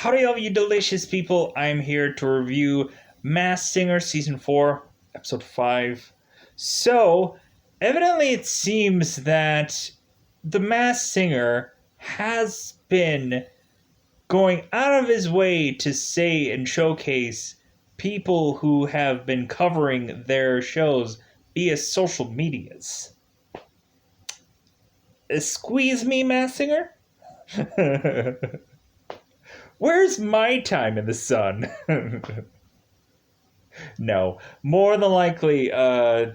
Howdy, all you delicious people. I'm here to review Masked Singer Season 4, Episode 5. So, evidently, it seems that the Masked Singer has been going out of his way to say and showcase people who have been covering their shows via social medias. Squeeze me, Masked Singer? Where's my time in the sun? No, more than likely,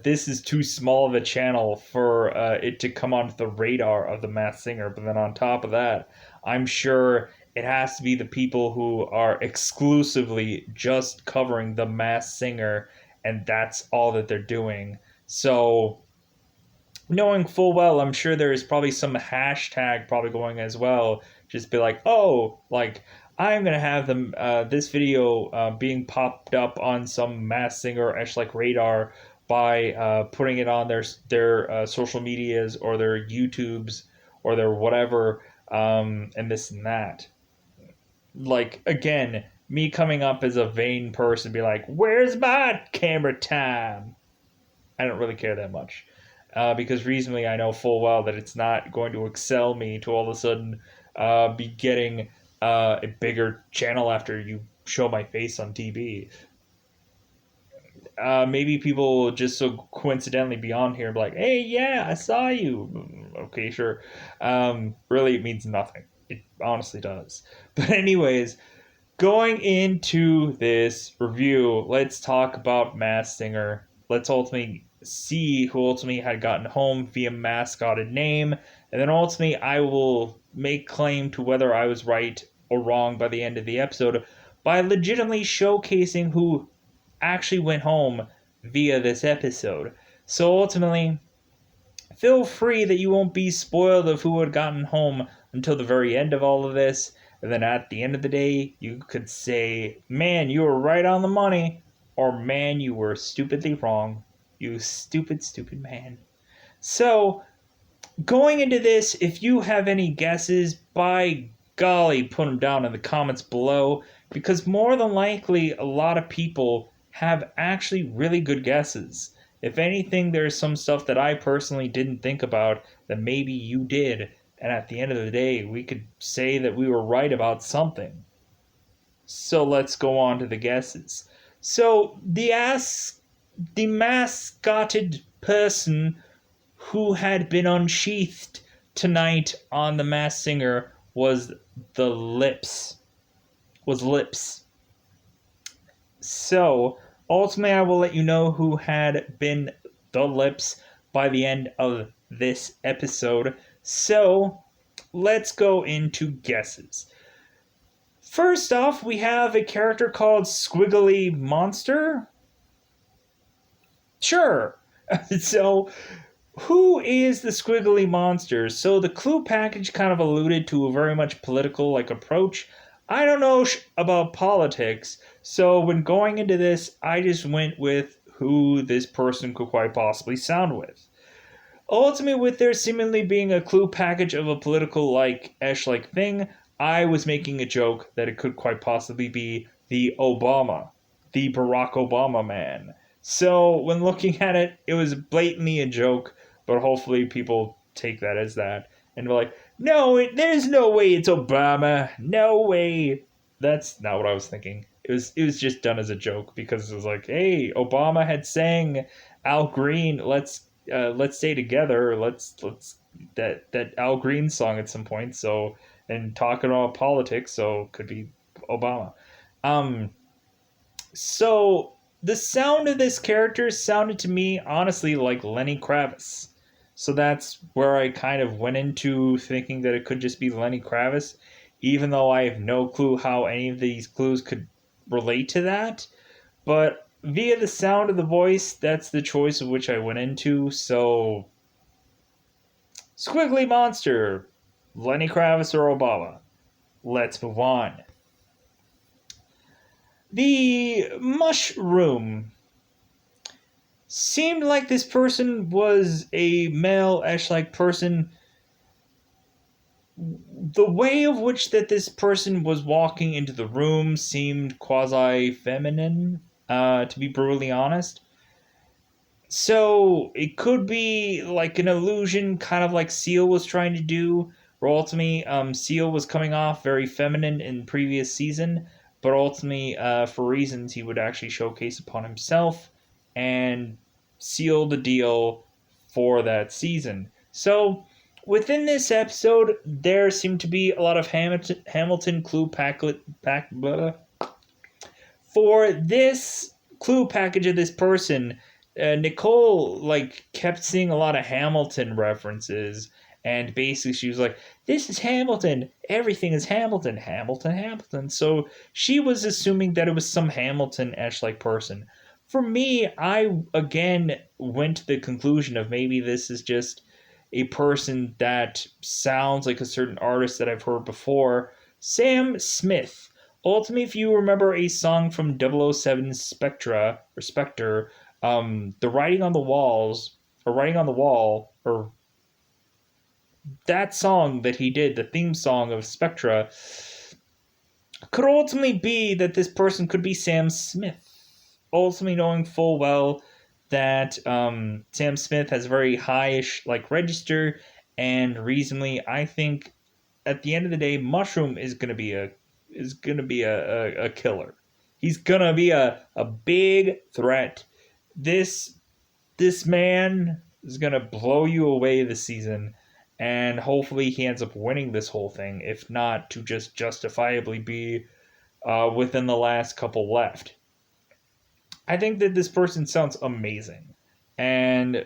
this is too small of a channel for it to come onto the radar of the Masked Singer. But then on top of that, I'm sure it has to be the people who are exclusively just covering the Masked Singer, and that's all that they're doing. So, knowing full well, I'm sure there is probably some hashtag probably going as well. Just be like, oh, like I'm gonna have them this video being popped up on some Masked Singer like radar by putting it on their social medias or their YouTubes or their whatever, and this and that. Like again, me coming up as a vain person, be like, "Where's my camera time?" I don't really care that much. Because reasonably I know full well that it's not going to excel me to all of a sudden be getting a bigger channel after you show my face on TV. Maybe people will just so coincidentally be on here and be like, hey, yeah, I saw you. Okay, sure. Really, it means nothing. It honestly does. But, anyways, going into this review, let's talk about Masked Singer. Let's ultimately see who ultimately had gotten home via mascotted name, and then ultimately I will make claim to whether I was right or wrong by the end of the episode by legitimately showcasing who actually went home via this episode. So ultimately, feel free that you won't be spoiled of who had gotten home until the very end of all of this. And then at the end of the day, you could say, man, you were right on the money, or man, you were stupidly wrong. You stupid, stupid man. So, going into this, if you have any guesses, by golly, put them down in the comments below, because more than likely, a lot of people have actually really good guesses. If anything, there's some stuff that I personally didn't think about that maybe you did, and at the end of the day, we could say that we were right about something. So let's go on to the guesses. So the mascotted person who had been unsheathed tonight on The Masked Singer was the lips. Was lips. So ultimately, I will let you know who had been the lips by the end of this episode. So let's go into guesses. First off, we have a character called Squiggly Monster. Sure. So, who is the Squiggly Monster? So, the clue package kind of alluded to a very much political approach. I don't know about politics, so when going into this, I just went with who this person could quite possibly sound with. Ultimately, with there seemingly being a clue package of a political thing, I was making a joke that it could quite possibly be the Barack Obama man. So when looking at it, it was blatantly a joke, but hopefully people take that as that and be like, no, there's no way it's Obama. No way. That's not what I was thinking. It was just done as a joke because it was like, hey, Obama had sang Al Green, let's stay together. Let's that Al Green song at some point. So and talking about politics, so could be Obama. So the sound of this character sounded to me honestly like Lenny Kravitz. So that's where I kind of went into thinking that it could just be Lenny Kravitz, even though I have no clue how any of these clues could relate to that. But via the sound of the voice, that's the choice of which I went into. So, Squiggly Monster, Lenny Kravitz or Obama. Let's move on. The Mush Room. Seemed like this person was a male person the way of which that this person was walking into the room seemed quasi feminine, to be brutally honest. So it could be like an illusion, kind of like Seal was trying to do. Where ultimately, Seal was coming off very feminine in previous season, but ultimately, for reasons he would actually showcase upon himself and seal the deal for that season. So within this episode, there seemed to be a lot of Hamilton clue blah, for this clue package of this person. Nicole like kept seeing a lot of Hamilton references, and basically she was like, "This is Hamilton. Everything is Hamilton. Hamilton. Hamilton." So she was assuming that it was some Hamilton-esque like person. For me, I again went to the conclusion of maybe this is just a person that sounds like a certain artist that I've heard before. Sam Smith. Ultimately, if you remember a song from 007 Spectra or Spectre, the writing on the walls, or writing on the wall, or that song that he did, the theme song of Spectra, could ultimately be that this person could be Sam Smith. Ultimately, knowing full well that Sam Smith has a very highish like register, and reasonably, I think at the end of the day, Mushroom is gonna be a killer. He's gonna be a big threat. This this man is gonna blow you away this season, and hopefully he ends up winning this whole thing. If not, to just justifiably be within the last couple left. I think that this person sounds amazing, and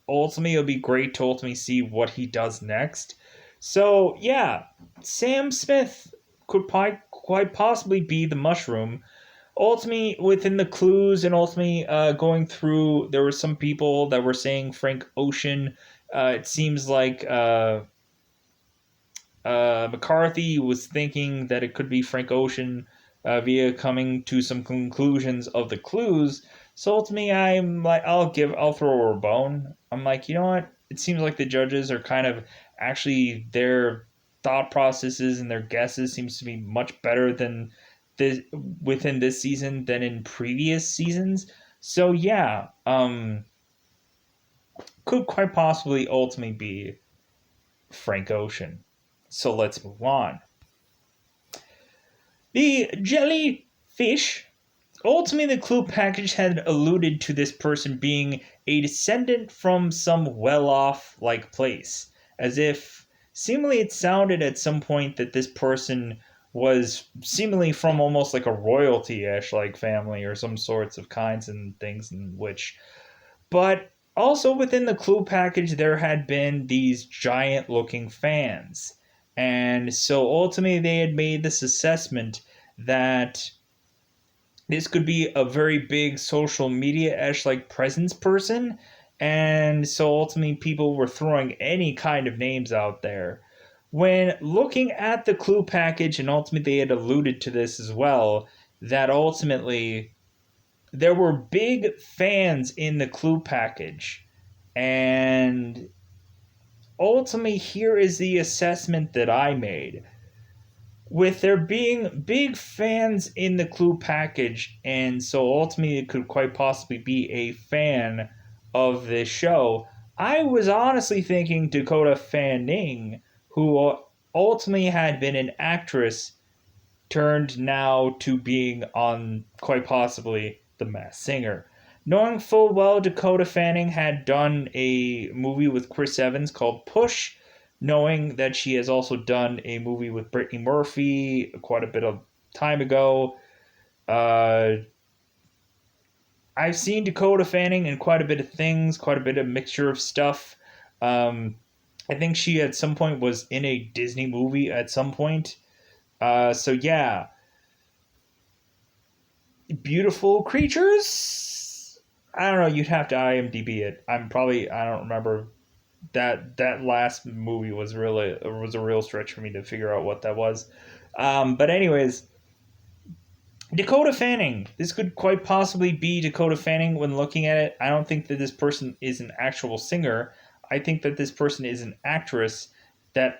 ultimately it'll be great to ultimately see what he does next. So yeah, Sam Smith could quite possibly be the Mushroom. Ultimately, within the clues and ultimately going through, there were some people that were saying Frank Ocean. It seems like McCarthy was thinking that it could be Frank Ocean via coming to some conclusions of the clues. So ultimately, I'm like, I'll throw her a bone. I'm like, you know what? It seems like the judges are kind of actually their thought processes and their guesses seems to be much better than this within this season than in previous seasons. So yeah, could quite possibly ultimately be Frank Ocean. So let's move on. The jellyfish. Ultimately, the clue package had alluded to this person being a descendant from some well off like place, as if seemingly it sounded at some point that this person was seemingly from almost like a royalty ish like family or some sorts of kinds and things in which. But also within the clue package, there had been these giant looking fans. And so ultimately, they had made this assessment that this could be a very big social media-ish like presence person. And so ultimately, people were throwing any kind of names out there. When looking at the clue package, and ultimately they had alluded to this as well, that ultimately there were big fans in the clue package. And ultimately, here is the assessment that I made. With there being big fans in the clue package, and so ultimately it could quite possibly be a fan of this show, I was honestly thinking Dakota Fanning, who ultimately had been an actress turned now to being on quite possibly The Masked Singer. Knowing full well Dakota Fanning had done a movie with Chris Evans called Push, knowing that she has also done a movie with Brittany Murphy quite a bit of time ago. Uh, I've seen Dakota Fanning in quite a bit of things, quite a bit of mixture of stuff. I think she at some point was in a Disney movie at some point. So yeah, beautiful creatures. I don't know. You'd have to IMDb it. I don't remember that last movie was a real stretch for me to figure out what that was. But anyways, Dakota Fanning. This could quite possibly be Dakota Fanning when looking at it. I don't think that this person is an actual singer. I think that this person is an actress that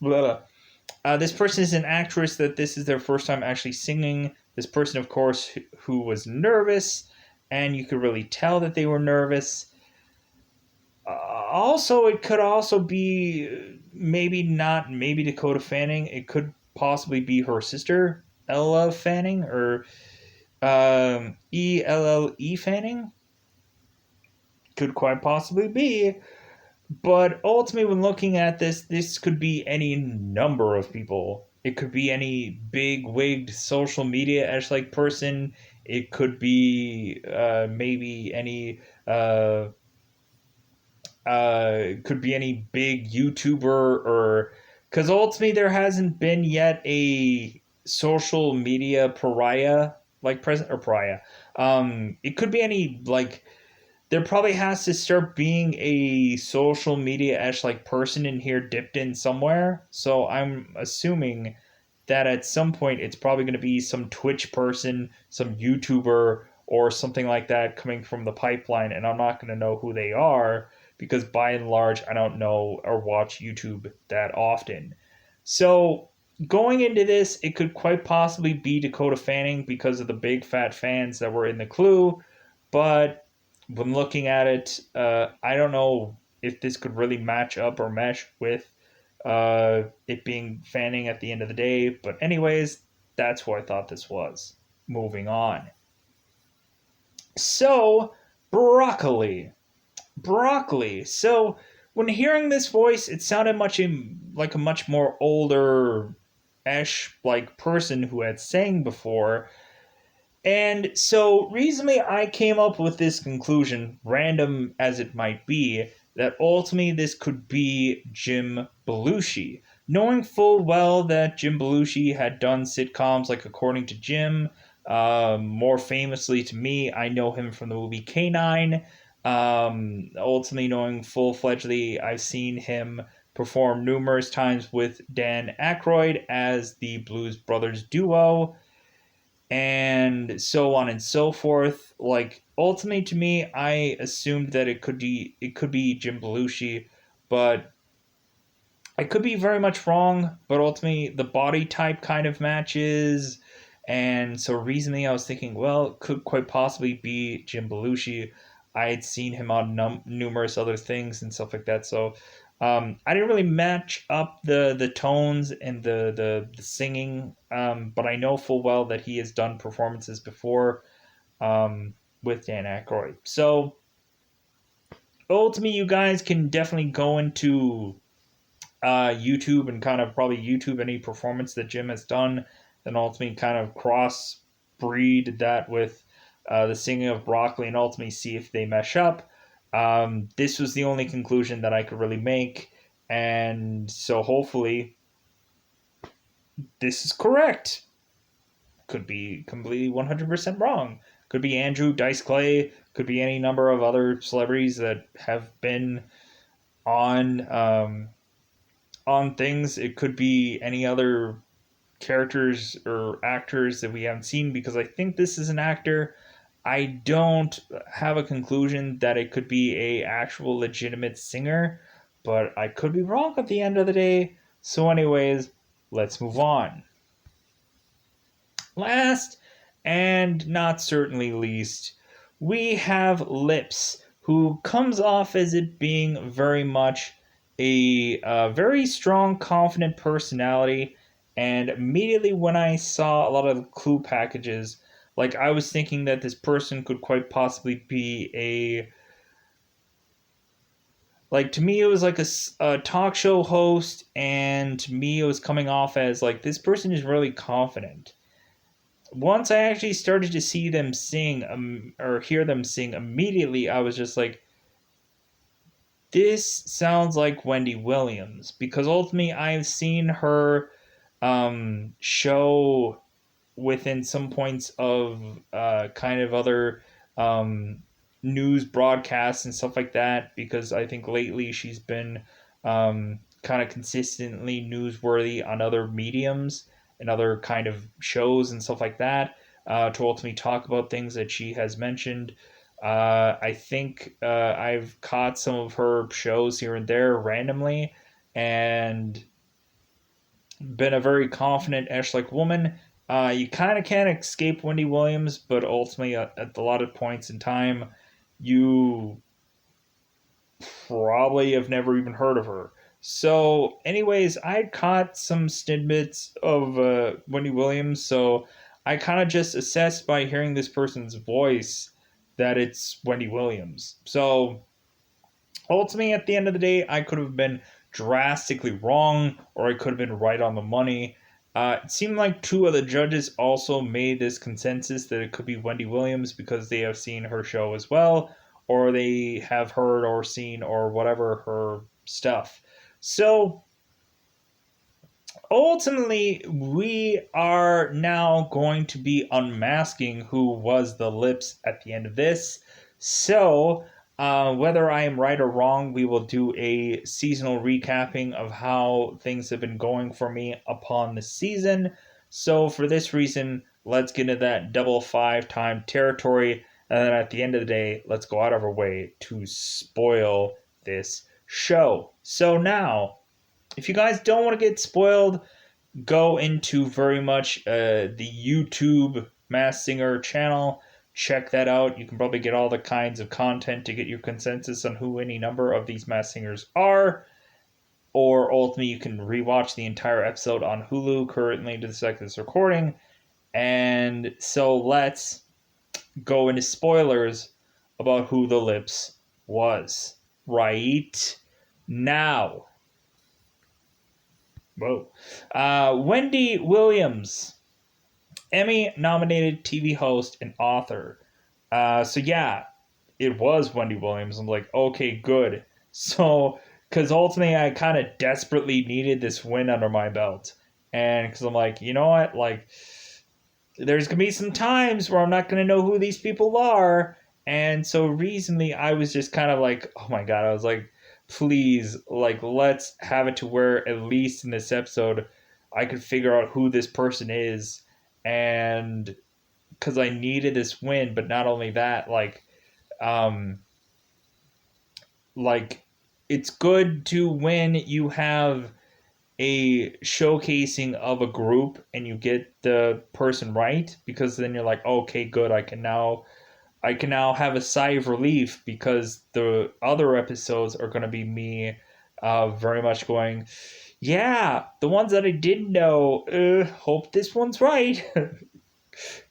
blah. This person is an actress that this is their first time actually singing. This person, of course, who was nervous, and you could really tell that they were nervous. Also, it could also be maybe Dakota Fanning. It could possibly be her sister, Ella Fanning, or ELLE Fanning. Could quite possibly be. But ultimately, when looking at this, this could be any number of people. It could be any big wigged social media esh like person. It could be maybe any could be any big YouTuber, or because ultimately there hasn't been yet a social media pariah like present or pariah. It could be any like there probably has to start being a social media esh like person in here dipped in somewhere. So I'm assuming that at some point it's probably going to be some Twitch person, some YouTuber, or something like that coming from the pipeline, and I'm not going to know who they are because by and large I don't know or watch YouTube that often. So going into this, it could quite possibly be Dakota Fanning because of the big fat fans that were in the clue, but when looking at it, I don't know if this could really match up or mesh with it being Fanning at the end of the day. But, anyways, that's who I thought this was. Moving on. So, broccoli. Broccoli. So, when hearing this voice, it sounded like a much more older esh like person who had sang before. And so recently I came up with this conclusion, random as it might be, that ultimately this could be Jim Belushi. Knowing full well that Jim Belushi had done sitcoms like According to Jim, more famously to me, I know him from the movie K9. Ultimately, knowing full fledgedly, I've seen him perform numerous times with Dan Aykroyd as the Blues Brothers duo and so on and so forth. Like ultimately, to me, I assumed that it could be Jim Belushi, but I could be very much wrong. But ultimately, the body type kind of matches, and so recently I was thinking, well, it could quite possibly be Jim Belushi. I had seen him on numerous other things and stuff like that, so I didn't really match up the tones and the singing, but I know full well that he has done performances before with Dan Aykroyd. So ultimately, you guys can definitely go into YouTube and kind of probably YouTube any performance that Jim has done, then ultimately kind of cross breed that with the singing of Broccoli and ultimately see if they mesh up. This was the only conclusion that I could really make, and so hopefully this is correct. Could be completely 100% wrong. Could be Andrew Dice Clay. Could be any number of other celebrities that have been on things. It could be any other characters or actors that we haven't seen because I think this is an actor. I don't have a conclusion that it could be a actual legitimate singer, but I could be wrong at the end of the day. So anyways, let's move on. Last and not certainly least, we have Lips, who comes off as it being very much a very strong, confident personality. And immediately when I saw a lot of the clue packages, like I was thinking that this person could quite possibly be like to me it was like a talk show host, and to me it was coming off as like this person is really confident. Once I actually started to see them sing or hear them sing, immediately I was just like, this sounds like Wendy Williams because ultimately I've seen her show within some points of kind of other um, news broadcasts and stuff like that because I think lately she's been kind of consistently newsworthy on other mediums and other kind of shows and stuff like that to ultimately talk about things that she has mentioned. I think I've caught some of her shows here and there randomly, and been a very confident Esh-like woman. You kind of can't escape Wendy Williams, but ultimately, at a lot of points in time, you probably have never even heard of her. So, anyways, I caught some snippets of Wendy Williams, so I kind of just assessed by hearing this person's voice that it's Wendy Williams. So, ultimately, at the end of the day, I could have been drastically wrong, or I could have been right on the money. It seemed like two of the judges also made this consensus that it could be Wendy Williams because they have seen her show as well, or they have heard or seen or whatever her stuff. So ultimately, we are now going to be unmasking who was the lips at the end of this. So, whether I am right or wrong, we will do a seasonal recapping of how things have been going for me upon the season. So, for this reason, let's get into that double 5-time territory. And then at the end of the day, let's go out of our way to spoil this show. So, now if you guys don't want to get spoiled, go into very much the YouTube Mass Singer channel. Check that out. You can probably get all the kinds of content to get your consensus on who any number of these Mass Singers are. Or ultimately, you can rewatch the entire episode on Hulu currently to the second this recording. And so let's go into spoilers about who the lips was right now. Whoa. Wendy Williams, Emmy nominated TV host and author. So, yeah, it was Wendy Williams. I'm like, okay, good. So, because ultimately I kind of desperately needed this win under my belt. And because I'm like, you know what? Like, there's going to be some times where I'm not going to know who these people are. And so recently I was just kind of like, oh my God, I was like, please, like, let's have it to where at least in this episode I could figure out who this person is. And because I needed this win, but not only that, um, like it's good to when you have a showcasing of a group and you get the person right because then you're like, okay, good, I can now have a sigh of relief because the other episodes are going to be me very much going, yeah, the ones that I didn't know, hope this one's right.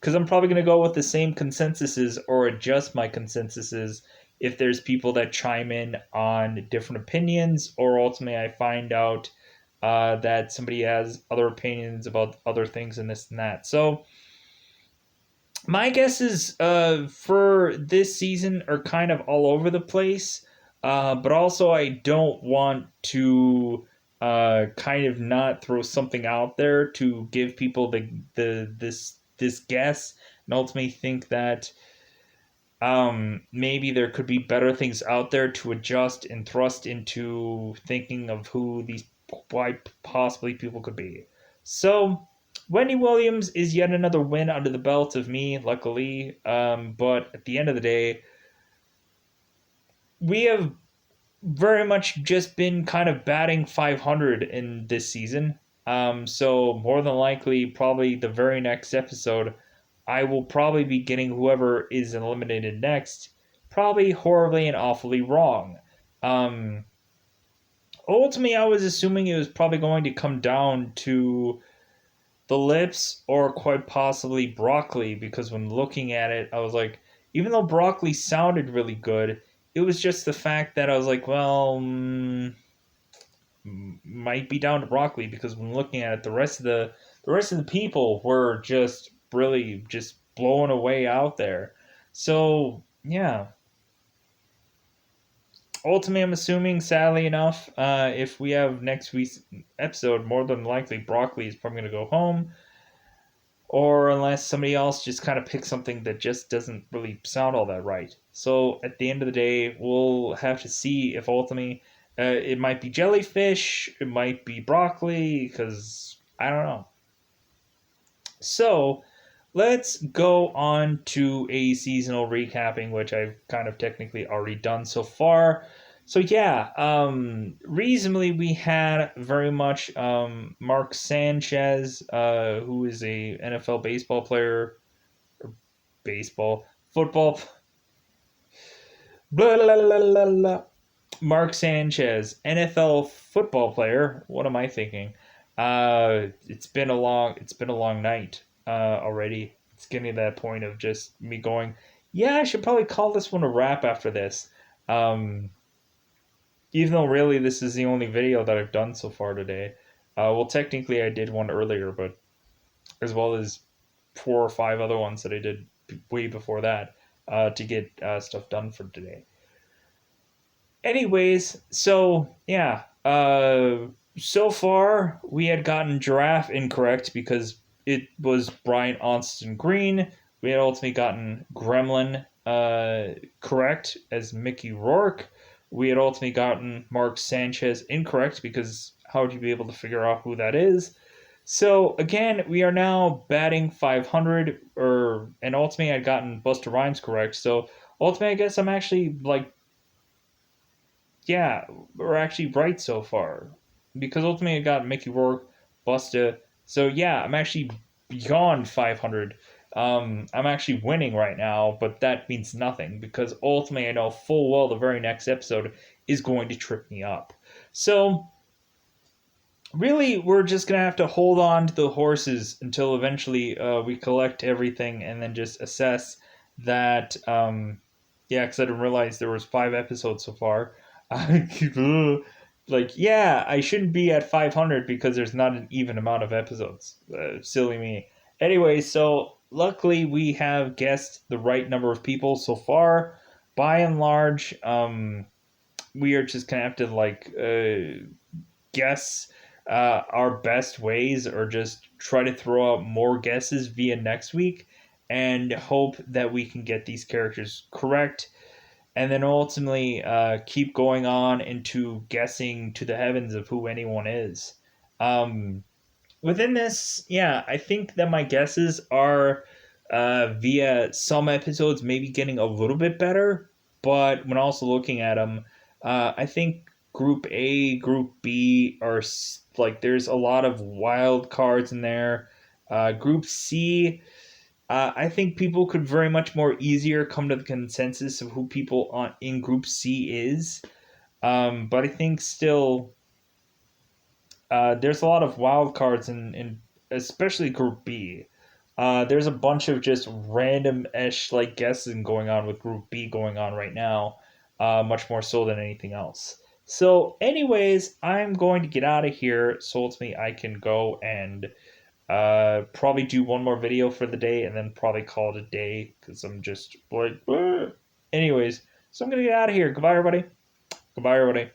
Because I'm probably going to go with the same consensuses or adjust my consensuses if there's people that chime in on different opinions, or ultimately I find out that somebody has other opinions about other things and this and that. So my guesses for this season are kind of all over the place, but also I don't want to kind of not throw something out there to give people this guess and ultimately think that maybe there could be better things out there to adjust and thrust into thinking of who these why possibly people could be. So Wendy Williams is yet another win under the belt of me, luckily. But at the end of the day, we have very much just been kind of batting 500 in this season. So more than likely, probably the very next episode, I will probably be getting whoever is eliminated next, probably horribly and awfully wrong. Um, Ultimately, I was assuming it was probably going to come down to the lips or quite possibly broccoli because when looking at it, I was like, even though broccoli sounded really good, it was just the fact that I was like, well, might be down to broccoli because when looking at it, the rest of the people were just really just blown away out there. So yeah, ultimately, I'm assuming, sadly enough, if we have next week's episode, more than likely broccoli is probably going to go home, or unless somebody else just kind of picks something that just doesn't really sound all that right. So at the end of the day, we'll have to see if ultimately it might be jellyfish, it might be broccoli, because I don't know. So let's go on to a seasonal recapping, which I've kind of technically already done so far. So yeah, reasonably we had very much Mark Sanchez, who is a NFL baseball player, baseball, football, blah, blah, blah, blah, blah. Mark Sanchez, NFL football player. What am I thinking? It's been a long night already. It's getting to that point of just me going, yeah, I should probably call this one a wrap after this. Um, Even though really this is the only video that I've done so far today. Well, technically I did one earlier, but as well as 4 or 5 other ones that I did way before that to get stuff done for today. Anyways, so yeah, so far we had gotten giraffe incorrect because it was Brian Austin Green. We had ultimately gotten Gremlin correct as Mickey Rourke. We had ultimately gotten Mark Sanchez incorrect because how would you be able to figure out who that is? So again, we are now batting 500, and ultimately I'd gotten Buster Rhymes correct. So ultimately, I guess I'm actually like, yeah, we're actually right so far because ultimately I got Mickey Rourke, Busta. So yeah, I'm actually beyond 500. I'm actually winning right now, but that means nothing because ultimately I know full well the very next episode is going to trip me up. So really, we're just gonna have to hold on to the horses until eventually we collect everything and then just assess that. Yeah, because I didn't realize there was 5 episodes so far. Like, yeah, I shouldn't be at 500 because there's not an even amount of episodes. Silly me. Anyway, so luckily we have guessed the right number of people so far. By and large, we are just gonna have to like guess our best ways or just try to throw out more guesses via next week and hope that we can get these characters correct and then ultimately keep going on into guessing to the heavens of who anyone is. Um, Within this, yeah, I think that my guesses are via some episodes maybe getting a little bit better, but when also looking at them, I think Group A, Group B are like there's a lot of wild cards in there. Group C, I think people could very much more easier come to the consensus of who people on in Group C is. But I think still there's a lot of wild cards in especially Group B. There's a bunch of just random-ish like guessing going on with Group B going on right now, much more so than anything else. So, anyways, I'm going to get out of here so ultimately I can go and probably do one more video for the day and then probably call it a day because I'm just like, anyways. So I'm gonna get out of here. Goodbye, everybody. Goodbye, everybody.